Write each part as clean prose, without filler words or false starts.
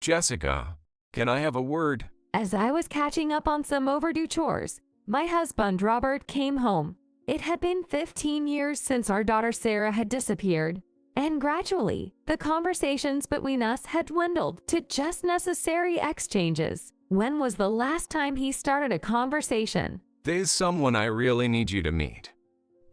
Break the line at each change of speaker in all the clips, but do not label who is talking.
Jessica, can I have a word?
As I was catching up on some overdue chores, my husband Robert came home. It had been 15 years since our daughter Sarah had disappeared, and gradually, the conversations between us had dwindled to just necessary exchanges. When was the last time he started a conversation?
There's someone I really need you to meet.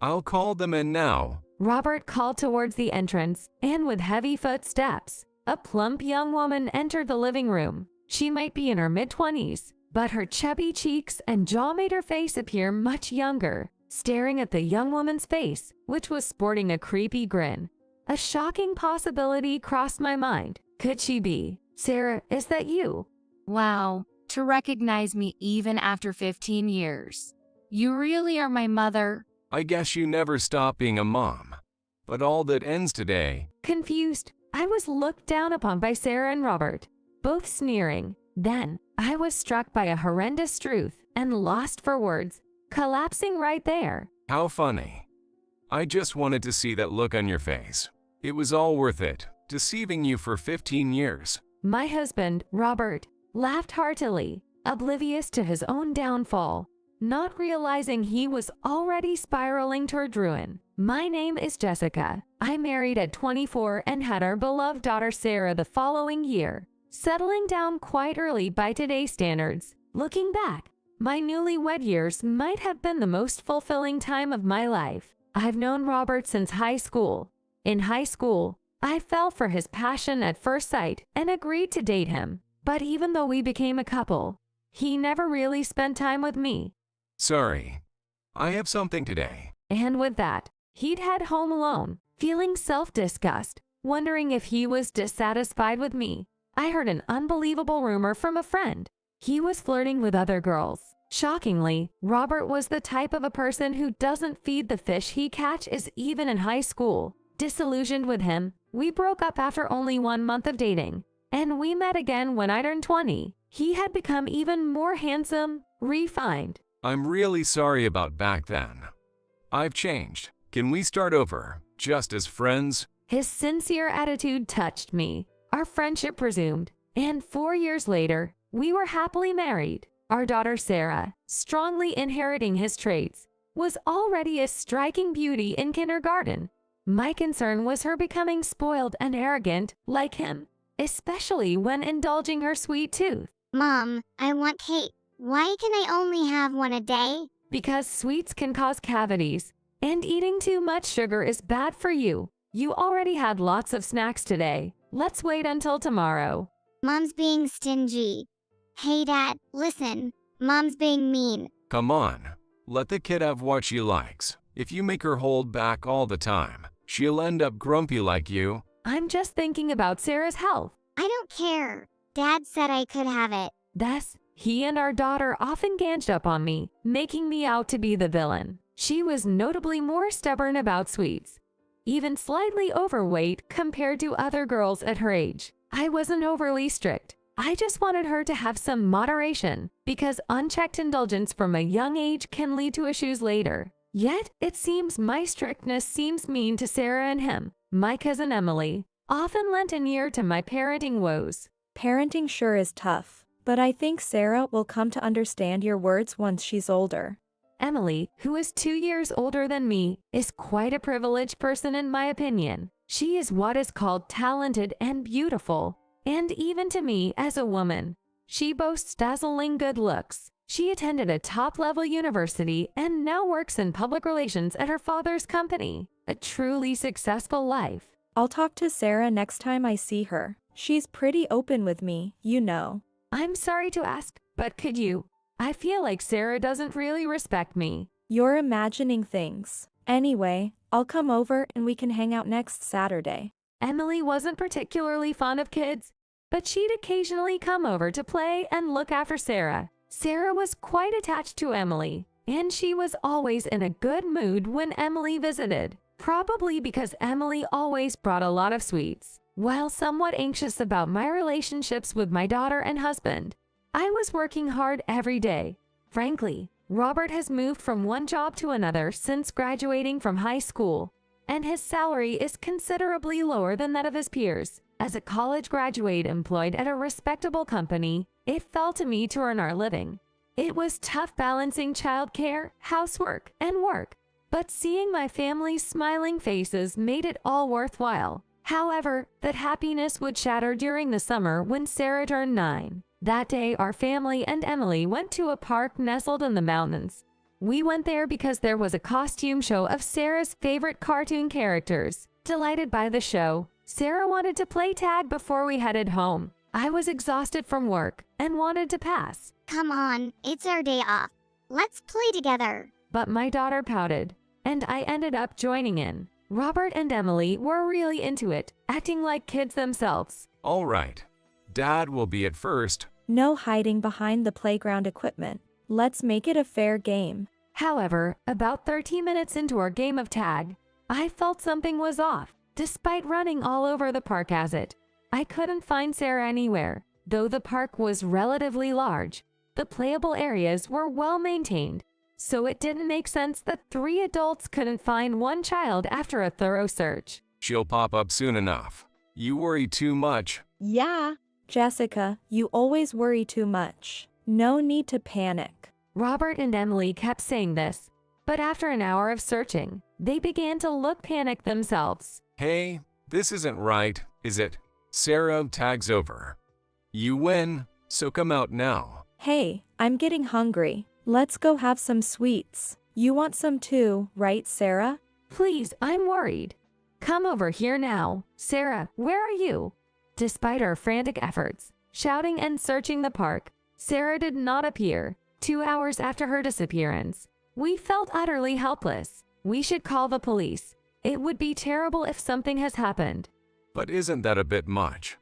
I'll call them in now.
Robert called towards the entrance, and with heavy footsteps, a plump young woman entered the living room. She might be in her mid-20s, but her chubby cheeks and jaw made her face appear much younger. Staring at the young woman's face, which was sporting a creepy grin, a shocking possibility crossed my mind. Could she be? Sarah, is that you?
Wow, to recognize me even after 15 years. You really are my mother.
I guess you never stop being a mom. But all that ends today.
Confused, I was looked down upon by Sarah and Robert, both sneering. Then, I was struck by a horrendous truth and lost for words, collapsing right there.
How funny. I just wanted to see that look on your face. It was all worth it, deceiving you for 15 years.
My husband, Robert, laughed heartily, oblivious to his own downfall, not realizing he was already spiraling toward ruin. My name is Jessica. I married at 24 and had our beloved daughter Sarah the following year, settling down quite early by today's standards. Looking back, my newlywed years might have been the most fulfilling time of my life. I've known Robert since high school. In high school, I fell for his passion at first sight and agreed to date him. But even though we became a couple, he never really spent time with me.
Sorry. I have something today.
And with that, he'd head home alone, feeling self-disgust, wondering if he was dissatisfied with me. I heard an unbelievable rumor from a friend. He was flirting with other girls. Shockingly, Robert was the type of a person who doesn't feed the fish he catches even in high school. Disillusioned with him, we broke up after only 1 month of dating, and we met again when I turned 20. He had become even more handsome, refined.
I'm really sorry about back then. I've changed. Can we start over, just as friends?
His sincere attitude touched me. Our friendship resumed, and 4 years later, we were happily married. Our daughter Sarah, strongly inheriting his traits, was already a striking beauty in kindergarten. My concern was her becoming spoiled and arrogant like him, especially when indulging her sweet tooth.
Mom, I want cake. Why can I only have one a day?
Because sweets can cause cavities, and eating too much sugar is bad for you. You already had lots of snacks today. Let's wait until tomorrow.
Mom's being stingy. Hey Dad, listen. Mom's being mean.
Come on. Let the kid have what she likes. If you make her hold back all the time, she'll end up grumpy like you.
I'm just thinking about Sarah's health.
I don't care. Dad said I could have it.
Thus, he and our daughter often ganged up on me, making me out to be the villain. She was notably more stubborn about sweets, even slightly overweight compared to other girls at her age. I wasn't overly strict. I just wanted her to have some moderation, because unchecked indulgence from a young age can lead to issues later. Yet, it seems my strictness seems mean to Sarah and him. My cousin Emily often lent an ear to my parenting woes.
Parenting sure is tough, but I think Sarah will come to understand your words once she's older.
Emily, who is 2 years older than me, is quite a privileged person in my opinion. She is what is called talented and beautiful, and even to me as a woman, she boasts dazzling good looks. She attended a top-level university and now works in public relations at her father's company. A truly successful life.
I'll talk to Sarah next time I see her. She's pretty open with me, you know.
I'm sorry to ask, but could you? I feel like Sarah doesn't really respect me.
You're imagining things. Anyway, I'll come over and we can hang out next Saturday.
Emily wasn't particularly fond of kids, but she'd occasionally come over to play and look after Sarah. Sarah was quite attached to Emily, and she was always in a good mood when Emily visited, probably because Emily always brought a lot of sweets. While somewhat anxious about my relationships with my daughter and husband, I was working hard every day. Frankly, Robert has moved from one job to another since graduating from high school, and his salary is considerably lower than that of his peers. As a college graduate employed at a respectable company, it fell to me to earn our living. It was tough balancing childcare, housework, and work, but seeing my family's smiling faces made it all worthwhile. However, that happiness would shatter during the summer when Sarah turned 9. That day, our family and Emily went to a park nestled in the mountains. We went there because there was a costume show of Sarah's favorite cartoon characters. Delighted by the show, Sarah wanted to play tag before we headed home. I was exhausted from work and wanted to pass.
Come on, it's our day off. Let's play together.
But my daughter pouted, and I ended up joining in. Robert and Emily were really into it, acting like kids themselves.
All right. Dad will be at first.
No hiding behind the playground equipment. Let's make it a fair game.
However, about 13 minutes into our game of tag, I felt something was off. Despite running all over the park as it, I couldn't find Sarah anywhere. Though the park was relatively large, the playable areas were well maintained, so it didn't make sense that 3 adults couldn't find one child after a thorough search.
She'll pop up soon enough. You worry too much.
Yeah. Jessica, you always worry too much. No need to panic.
Robert and Emily kept saying this, but after an hour of searching, they began to look panicked themselves.
Hey, this isn't right, is it? Sarah, tag's over. You win, so come out now.
Hey, I'm getting hungry. Let's go have some sweets. You want some too, right, Sarah?
Please, I'm worried. Come over here now. Sarah, where are you? Despite our frantic efforts, shouting and searching the park, Sarah did not appear. 2 hours after her disappearance, we felt utterly helpless. We should call the police. It would be terrible if something has happened.
But isn't that a bit much?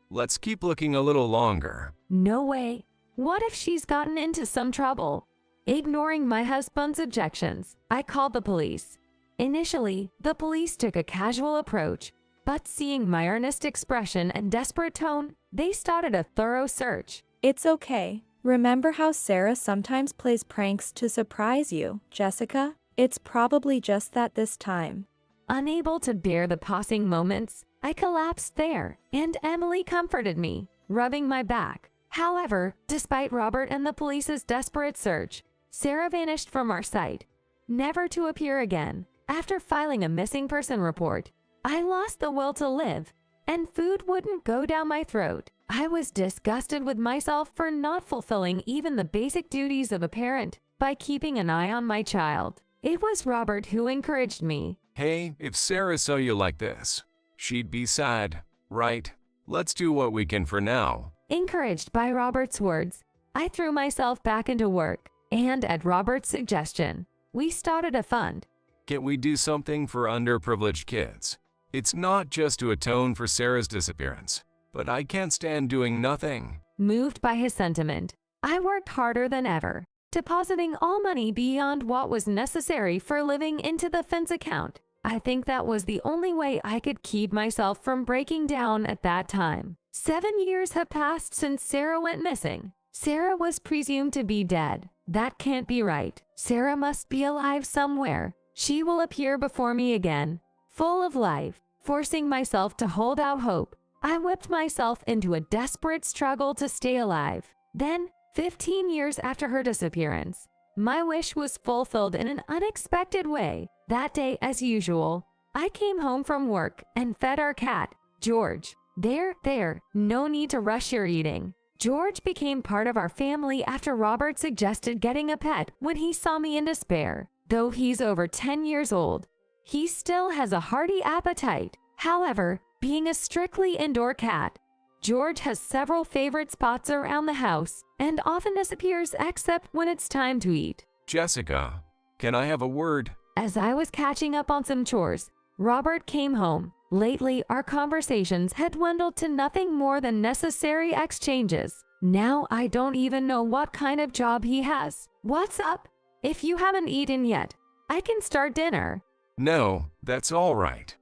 Let's keep looking a little longer.
No way. What if she's gotten into some trouble? Ignoring my husband's objections, I called the police. Initially, the police took a casual approach, but seeing my earnest expression and desperate tone, they started a thorough search.
It's okay. Remember how Sarah sometimes plays pranks to surprise you, Jessica? It's probably just that this time.
Unable to bear the pausing moments, I collapsed there, and Emily comforted me, rubbing my back. However, despite Robert and the police's desperate search, Sarah vanished from our sight, never to appear again. After filing a missing person report, I lost the will to live, and food wouldn't go down my throat. I was disgusted with myself for not fulfilling even the basic duties of a parent by keeping an eye on my child. It was Robert who encouraged me.
Hey, if Sarah saw you like this, she'd be sad, right? Let's do what we can for now.
Encouraged by Robert's words, I threw myself back into work, and at Robert's suggestion, we started a fund.
Can we do something for underprivileged kids? It's not just to atone for Sarah's disappearance, but I can't stand doing nothing.
Moved by his sentiment, I worked harder than ever, depositing all money beyond what was necessary for living into the fund's account. I think that was the only way I could keep myself from breaking down at that time. 7 years have passed since Sarah went missing. Sarah was presumed to be dead. That can't be right. Sarah must be alive somewhere. She will appear before me again, full of life. Forcing myself to hold out hope, I whipped myself into a desperate struggle to stay alive. Then, 15 years after her disappearance, my wish was fulfilled in an unexpected way. That day, as usual, I came home from work and fed our cat, George. There, no need to rush your eating. George became part of our family after Robert suggested getting a pet when he saw me in despair. Though he's over 10 years old, he still has a hearty appetite. However, being a strictly indoor cat, George has several favorite spots around the house and often disappears except when it's time to eat.
Jessica, can I have a word?
As I was catching up on some chores, Robert came home. Lately, our conversations had dwindled to nothing more than necessary exchanges. Now I don't even know what kind of job he has. What's up? If you haven't eaten yet, I can start dinner.
No, that's all right.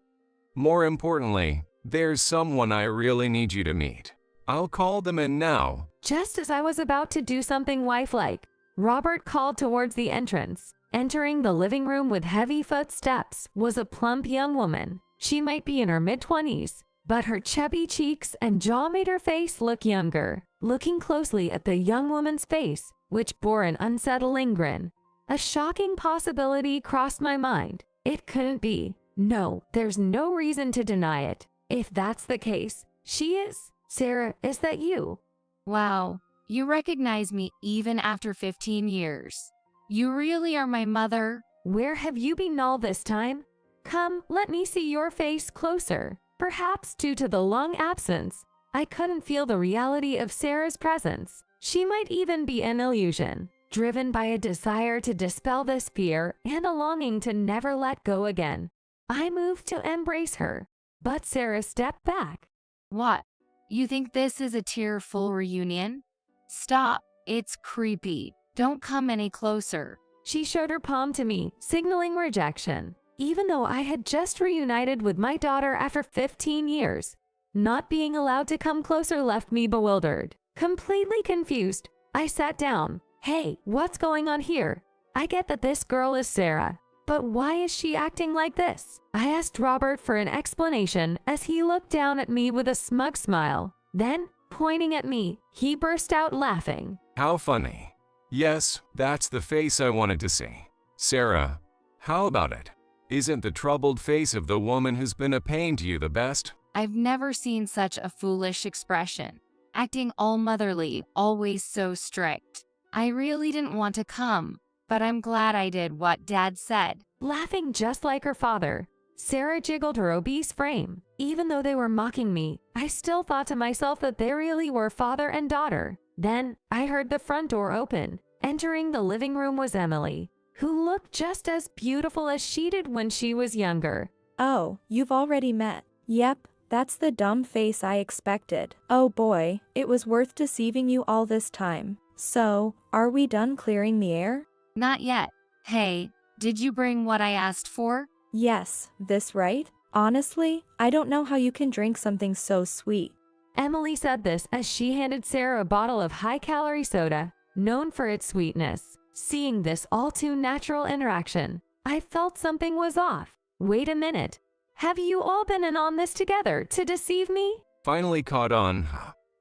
More importantly, there's someone I really need you to meet. I'll call them in now.
Just as I was about to do something wife-like, Robert called towards the entrance. Entering the living room with heavy footsteps was a plump young woman. She might be in her mid-20s, but her chubby cheeks and jaw made her face look younger. Looking closely at the young woman's face, which bore an unsettling grin, a shocking possibility crossed my mind. It couldn't be. No, there's no reason to deny it. If that's the case, she is. Sarah, is that you?
Wow, you recognize me even after 15 years. You really are my mother?
Where have you been all this time? Come, let me see your face closer. Perhaps due to the long absence, I couldn't feel the reality of Sarah's presence. She might even be an illusion, driven by a desire to dispel this fear and a longing to never let go again. I moved to embrace her, but Sarah stepped back.
What? You think this is a tearful reunion? Stop, it's creepy. Don't come any closer.
She showed her palm to me, signaling rejection. Even though I had just reunited with my daughter after 15 years, not being allowed to come closer left me bewildered. Completely confused, I sat down. Hey, what's going on here? I get that this girl is Sarah, but why is she acting like this? I asked Robert for an explanation as he looked down at me with a smug smile. Then, pointing at me, he burst out laughing.
How funny. Yes, that's the face I wanted to see. Sarah, how about it? Isn't the troubled face of the woman who's been a pain to you the best?
I've never seen such a foolish expression. Acting all motherly, always so strict. I really didn't want to come, but I'm glad I did what Dad said.
Laughing just like her father, Sarah jiggled her obese frame. Even though they were mocking me, I still thought to myself that they really were father and daughter. Then, I heard the front door open. Entering the living room was Emily, who looked just as beautiful as she did when she was younger.
Oh, you've already met. Yep, that's the dumb face I expected. Oh boy, it was worth deceiving you all this time. So, are we done clearing the air?
Not yet. Hey, did you bring what I asked for?
Yes, this right? Honestly, I don't know how you can drink something so sweet.
Emily said this as she handed Sarah a bottle of high-calorie soda, known for its sweetness. Seeing this all-too-natural interaction, I felt something was off. Wait a minute. Have you all been in on this together to deceive me?
Finally caught on.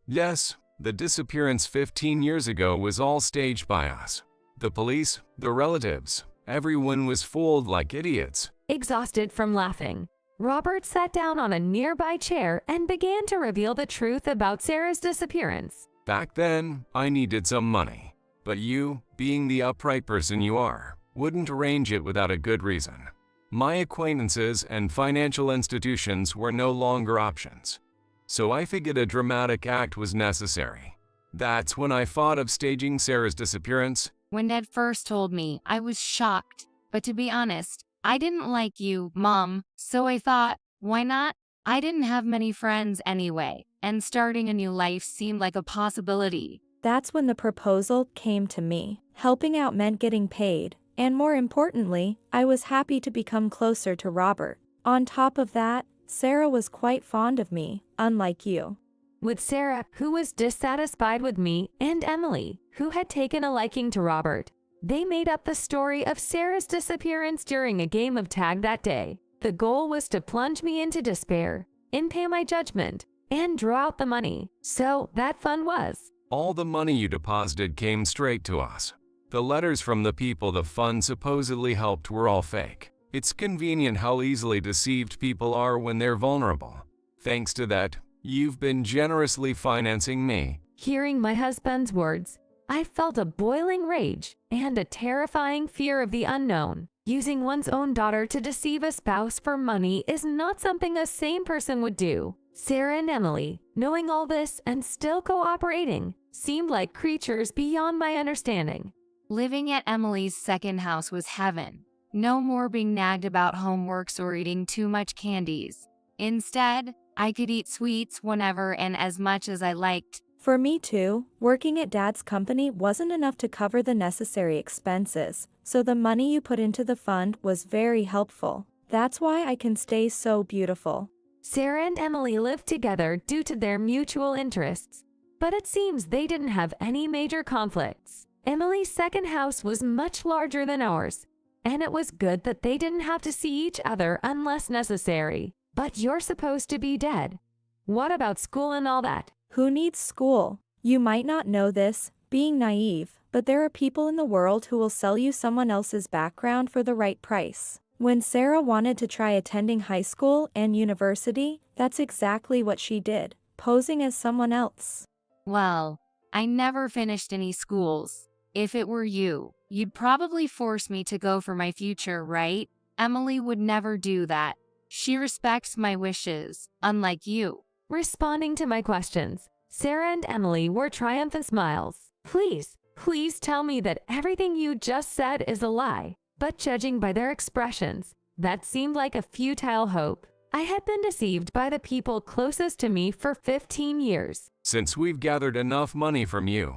Yes, the disappearance 15 years ago was all staged by us. The police, the relatives, everyone was fooled like idiots.
Exhausted from laughing, Robert sat down on a nearby chair and began to reveal the truth about Sarah's disappearance.
Back then, I needed some money. But you, being the upright person you are, wouldn't arrange it without a good reason. My acquaintances and financial institutions were no longer options. So I figured a dramatic act was necessary. That's when I thought of staging Sarah's disappearance.
When Dad first told me, I was shocked. But to be honest, I didn't like you, Mom, so I thought, why not? I didn't have many friends anyway, and starting a new life seemed like a possibility.
That's when the proposal came to me. Helping out meant getting paid, and more importantly, I was happy to become closer to Robert. On top of that, Sarah was quite fond of me, unlike you.
With Sarah, who was dissatisfied with me, and Emily, who had taken a liking to Robert, they made up the story of Sarah's disappearance during a game of tag that day. The goal was to plunge me into despair, impay my judgment, and draw out the money. So that fun was.
All the money you deposited came straight to us. The letters from the people the fund supposedly helped were all fake. It's convenient how easily deceived people are when they're vulnerable. Thanks to that, you've been generously financing me.
Hearing my husband's words, I felt a boiling rage and a terrifying fear of the unknown. Using one's own daughter to deceive a spouse for money is not something a sane person would do. Sarah and Emily, knowing all this and still cooperating, seemed like creatures beyond my understanding.
Living at Emily's second house was heaven. No more being nagged about homeworks or eating too much candies. Instead, I could eat sweets whenever and as much as I liked.
For me too, working at Dad's company wasn't enough to cover the necessary expenses, so the money you put into the fund was very helpful. That's why I can stay so beautiful.
Sarah and Emily lived together due to their mutual interests, but it seems they didn't have any major conflicts. Emily's second house was much larger than ours, and it was good that they didn't have to see each other unless necessary. But you're supposed to be dead. What about school and all that?
Who needs school? You might not know this, being naive, but there are people in the world who will sell you someone else's background for the right price. When Sarah wanted to try attending high school and university, that's exactly what she did, posing as someone else.
Well, I never finished any schools. If it were you, you'd probably force me to go for my future, right? Emily would never do that. She respects my wishes, unlike you.
Responding to my questions, Sarah and Emily were triumphant smiles. Please tell me that everything you just said is a lie. But judging by their expressions, that seemed like a futile hope. I had been deceived by the people closest to me for 15 years.
Since we've gathered enough money from you,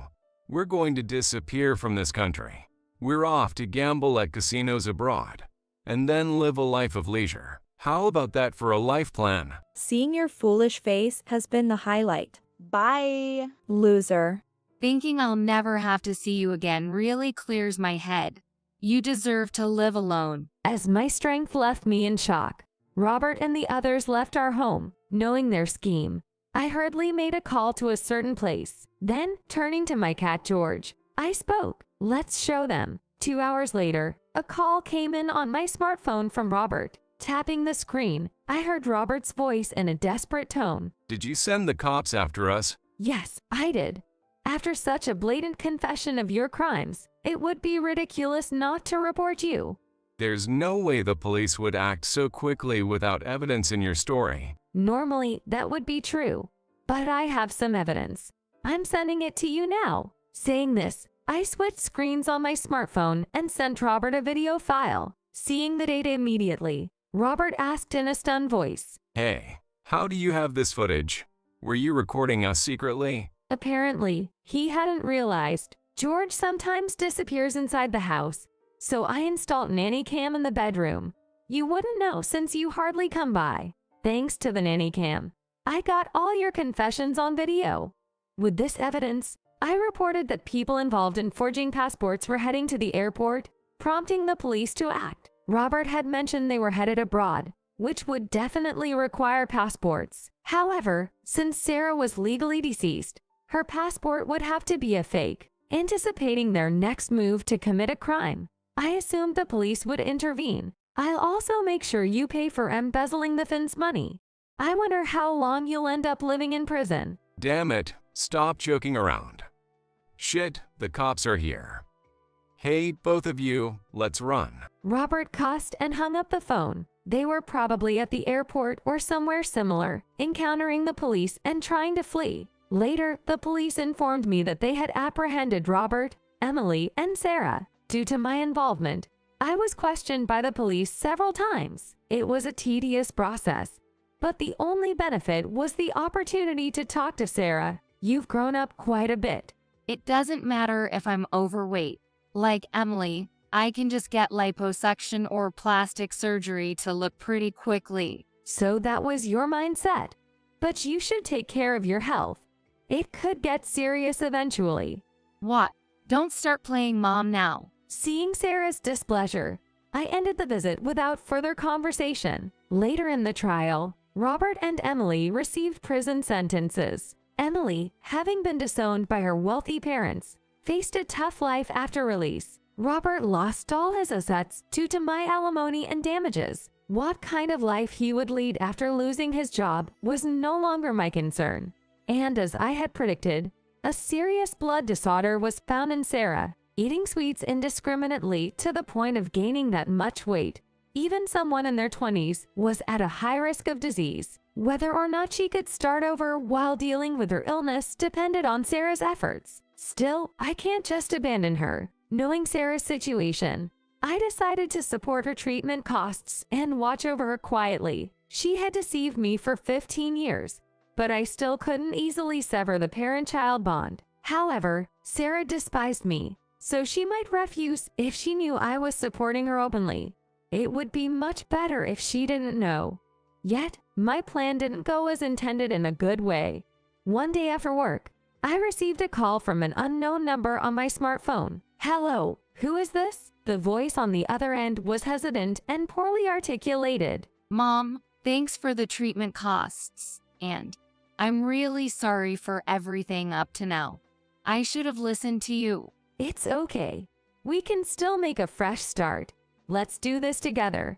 we're going to disappear from this country. We're off to gamble at casinos abroad, and then live a life of leisure. How about that for a life plan?
Seeing your foolish face has been the highlight.
Bye.
Loser.
Thinking I'll never have to see you again really clears my head. You deserve to live alone.
As my strength left me in shock, Robert and the others left our home, knowing their scheme. I hurriedly made a call to a certain place. Then, turning to my cat George, I spoke. Let's show them. 2 hours later, a call came in on my smartphone from Robert. Tapping the screen, I heard Robert's voice in a desperate tone.
Did you send the cops after us?
Yes, I did. After such a blatant confession of your crimes, it would be ridiculous not to report you.
There's no way the police would act so quickly without evidence in your story.
Normally, that would be true, but I have some evidence. I'm sending it to you now. Saying this, I switched screens on my smartphone and sent Robert a video file. Seeing the data immediately, Robert asked in a stunned voice,
Hey, how do you have this footage? Were you recording us secretly?
Apparently, he hadn't realized George sometimes disappears inside the house, so I installed nanny cam in the bedroom. You wouldn't know since you hardly come by. Thanks to the nanny cam, I got all your confessions on video. With this evidence, I reported that people involved in forging passports were heading to the airport, prompting the police to act. Robert had mentioned they were headed abroad, which would definitely require passports. However, since Sarah was legally deceased, her passport would have to be a fake. Anticipating their next move to commit a crime, I assumed the police would intervene. I'll also make sure you pay for embezzling the Finn's money. I wonder how long you'll end up living in prison.
Damn it, stop joking around. Shit, the cops are here. Hey, both of you, let's run.
Robert cussed and hung up the phone. They were probably at the airport or somewhere similar, encountering the police and trying to flee. Later, the police informed me that they had apprehended Robert, Emily, and Sarah. Due to my involvement, I was questioned by the police several times. It was a tedious process, but the only benefit was the opportunity to talk to Sarah. You've grown up quite a bit.
It doesn't matter if I'm overweight. Like Emily, I can just get liposuction or plastic surgery to look pretty quickly.
So that was your mindset. But you should take care of your health. It could get serious eventually.
What? Don't start playing mom now.
Seeing Sarah's displeasure, I ended the visit without further conversation. Later in the trial, Robert and Emily received prison sentences. Emily, having been disowned by her wealthy parents, faced a tough life after release. Robert lost all his assets due to my alimony and damages. What kind of life he would lead after losing his job was no longer my concern. And as I had predicted, a serious blood disorder was found in Sarah, eating sweets indiscriminately to the point of gaining that much weight. Even someone in their 20s was at a high risk of disease. Whether or not she could start over while dealing with her illness depended on Sarah's efforts. Still, I can't just abandon her. Knowing Sarah's situation, I decided to support her treatment costs and watch over her quietly. She had deceived me for 15 years, but I still couldn't easily sever the parent-child bond. However, Sarah despised me, so she might refuse if she knew I was supporting her openly. It would be much better if she didn't know. Yet, my plan didn't go as intended in a good way. One day after work, I received a call from an unknown number on my smartphone. Hello, who is this? The voice on the other end was hesitant and poorly articulated.
Mom, thanks for the treatment costs. And I'm really sorry for everything up to now. I should have listened to you.
It's okay. We can still make a fresh start. Let's do this together.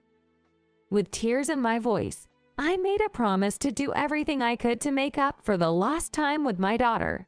With tears in my voice, I made a promise to do everything I could to make up for the lost time with my daughter.